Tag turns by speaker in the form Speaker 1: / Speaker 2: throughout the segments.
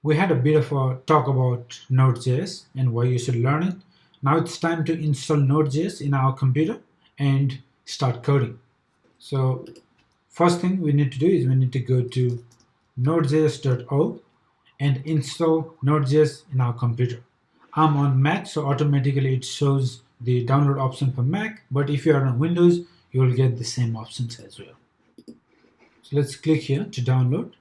Speaker 1: We had a bit of a talk about Node.js and why you should learn it. Now it's time to install Node.js in our computer and start coding. So first thing we need to do is we need to go to nodejs.org and install Node.js in our computer. I'm on Mac, so automatically it shows the download option for Mac, but if you are on Windows, you will get the same options as well. So let's click here to download,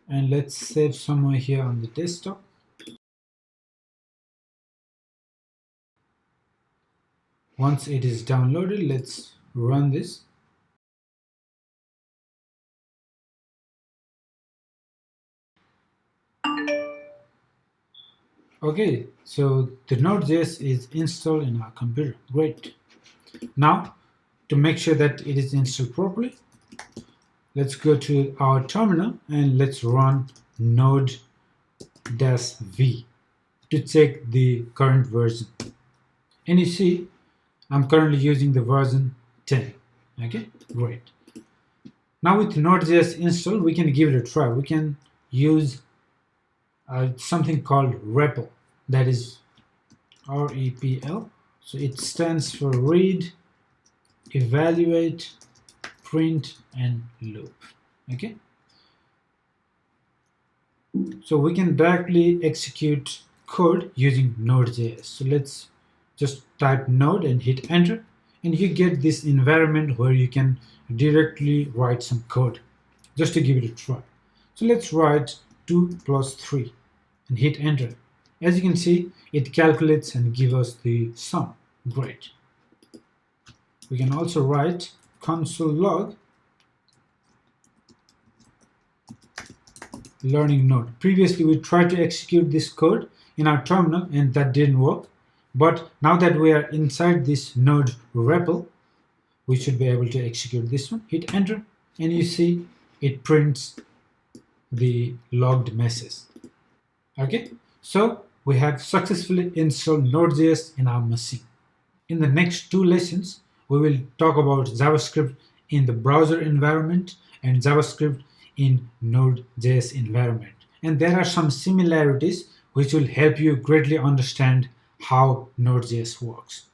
Speaker 1: and let's save somewhere here on the desktop. Once it is downloaded, let's run this. Okay, so the Node.js is installed in our computer. Great. Now, to make sure that it is installed properly, let's go to our terminal and let's run node-v to check the current version. And you see, I'm currently using the version 10. Okay, great. Now with Node.js installed, we can give it a try. We can use something called REPL, that is REPL. So it stands for read, evaluate, print, and loop. Okay. So we can directly execute code using Node.js. So let's just type node and hit enter, and you get this environment where you can directly write some code just to give it a try. So let's write 2 plus 3 and hit enter. As you can see, it calculates and gives us the sum. Great. We can also write console log learning node. Previously, we tried to execute this code in our terminal and that didn't work. But now that we are inside this node REPL, we should be able to execute this one. Hit enter, and you see it prints the logged message. Okay, so we have successfully installed Node.js in our machine. In the next 2 lessons, we will talk about JavaScript in the browser environment and JavaScript in Node.js environment. And there are some similarities which will help you greatly understand how Node.js works.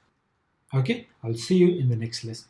Speaker 1: Okay, I'll see you in the next lesson.